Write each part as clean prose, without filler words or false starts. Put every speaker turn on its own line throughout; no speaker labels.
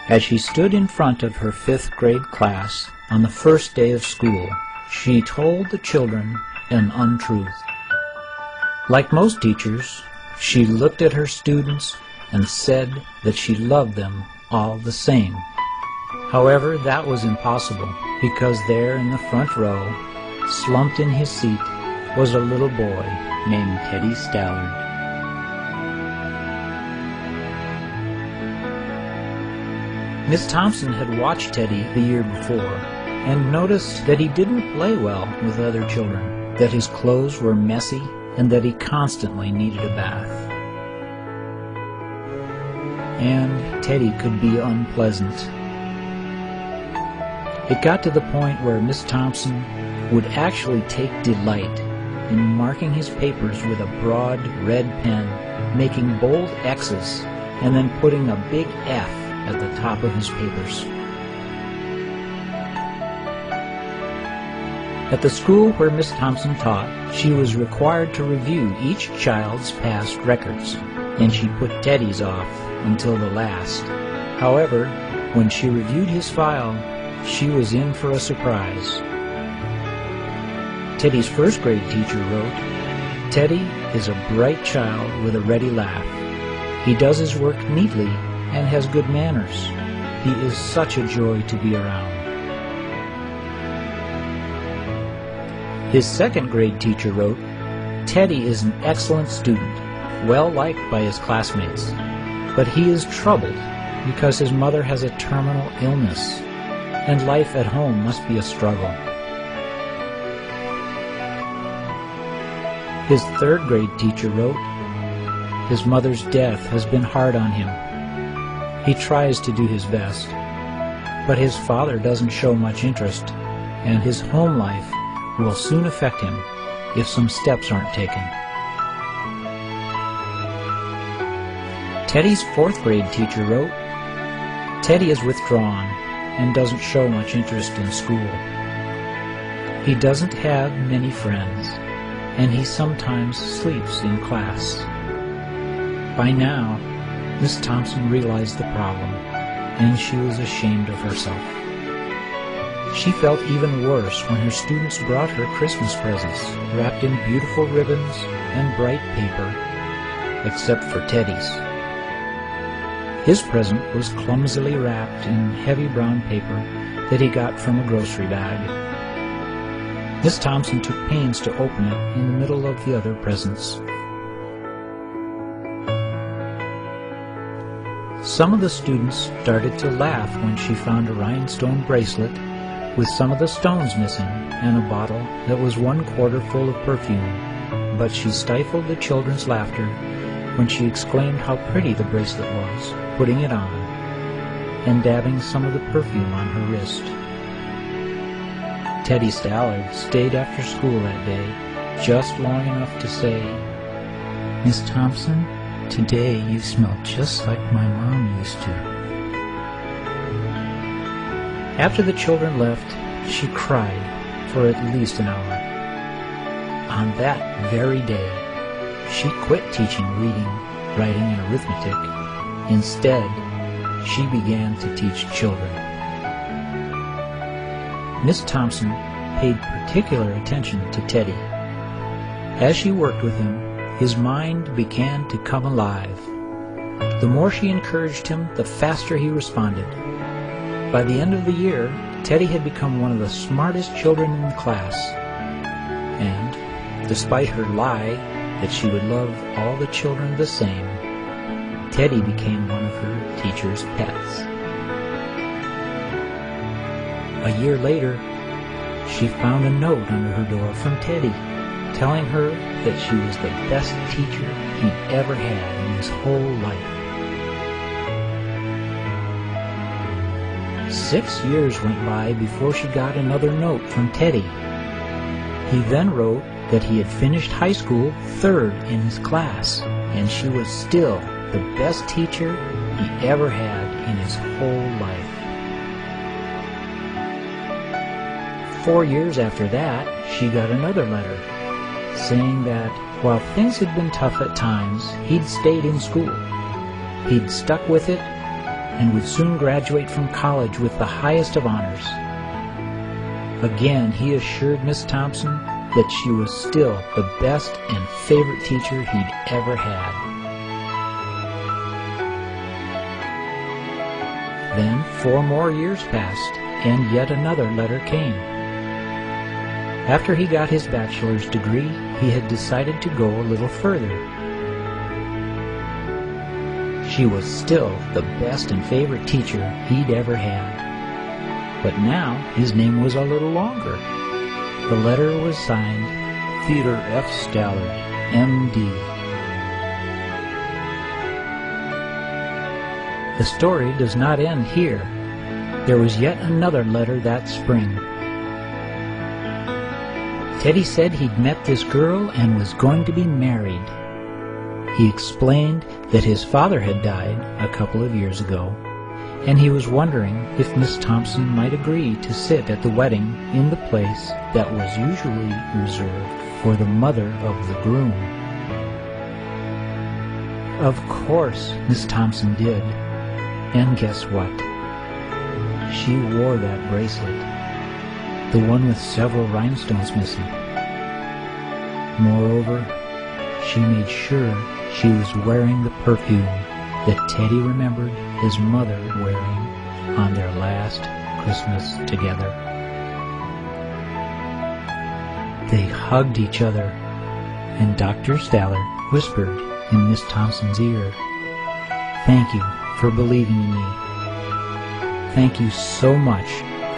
As she stood in front of her 5th grade class on the first day of school, she told the children an untruth. Like most teachers, she looked at her students and said that she loved them all the same. However, that was impossible, because there in the front row, slumped in his seat, was a little boy named Teddy Stallard. Miss Thompson had watched Teddy the year before and noticed that he didn't play well with other children, that his clothes were messy, and that he constantly needed a bath. And Teddy could be unpleasant. It got to the point where Miss Thompson would actually take delight in marking his papers with a broad red pen, making bold X's, and then putting a big F at the top of his papers. At the school where Miss Thompson taught, she was required to review each child's past records, and she put Teddy's off until the last. However, when she reviewed his file, she was in for a surprise. Teddy's 1st grade teacher wrote, "Teddy is a bright child with a ready laugh. He does his work neatly and has good manners. He is such a joy to be around." His 2nd grade teacher wrote, "Teddy is an excellent student, well liked by his classmates, but he is troubled because his mother has a terminal illness, and life at home must be a struggle." His 3rd grade teacher wrote, "His mother's death has been hard on him. He tries to do his best, but his father doesn't show much interest, and his home life will soon affect him if some steps aren't taken." Teddy's 4th grade teacher wrote, "Teddy is withdrawn and doesn't show much interest in school. He doesn't have many friends, and he sometimes sleeps in class." By now, Miss Thompson realized the problem, and she was ashamed of herself. She felt even worse when her students brought her Christmas presents, wrapped in beautiful ribbons and bright paper, except for Teddy's. His present was clumsily wrapped in heavy brown paper that he got from a grocery bag. Miss Thompson took pains to open it in the middle of the other presents. Some of the students started to laugh when she found a rhinestone bracelet with some of the stones missing and a bottle that was 1/4 full of perfume, but she stifled the children's laughter when she exclaimed how pretty the bracelet was, putting it on and dabbing some of the perfume on her wrist. Teddy Stallard stayed after school that day just long enough to say, "Miss Thompson, today you smell just like my mom used to." After the children left, she cried for at least an hour. On that very day, she quit teaching reading, writing, and arithmetic. Instead, she began to teach children. Miss Thompson paid particular attention to Teddy. As she worked with him, his mind began to come alive. The more she encouraged him, the faster he responded. By the end of the year, Teddy had become one of the smartest children in the class. And, despite her lie that she would love all the children the same, Teddy became one of her teacher's pets. A year later, she found a note under her door from Teddy, telling her that she was the best teacher he'd ever had in his whole life. 6 years went by before she got another note from Teddy. He then wrote that he had finished high school 3rd in his class, and she was still the best teacher he ever had in his whole life. 4 years after that, she got another letter saying that while things had been tough at times, he'd stayed in school. He'd stuck with it, and would soon graduate from college with the highest of honors. Again, he assured Miss Thompson that she was still the best and favorite teacher he'd ever had. Then 4 more years passed, and yet another letter came. After he got his bachelor's degree, he had decided to go a little further. She was still the best and favorite teacher he'd ever had. But now his name was a little longer. The letter was signed Theodore F. Stallard, M.D. The story does not end here. There was yet another letter that spring. Teddy said he'd met this girl and was going to be married. He explained that his father had died a couple of years ago, and he was wondering if Miss Thompson might agree to sit at the wedding in the place that was usually reserved for the mother of the groom. Of course, Miss Thompson did, and guess what? She wore that bracelet, the one with several rhinestones missing. Moreover, she made sure she was wearing the perfume that Teddy remembered his mother wearing on their last Christmas together. They hugged each other, and Dr. Stallard whispered in Miss Thompson's ear, "Thank you for believing in me. Thank you so much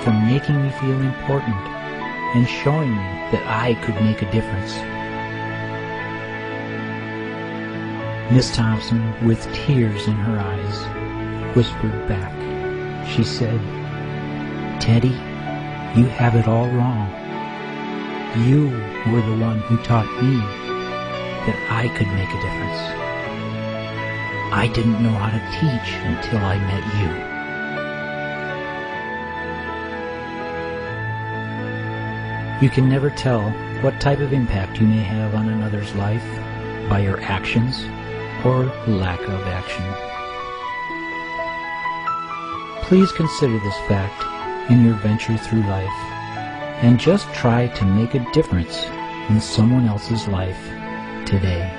for making me feel important and showing me that I could make a difference." Miss Thompson, with tears in her eyes, whispered back. She said, "Teddy, you have it all wrong. You were the one who taught me that I could make a difference. I didn't know how to teach until I met you." You can never tell what type of impact you may have on another's life by your actions or lack of action. Please consider this fact in your venture through life, and just try to make a difference in someone else's life today.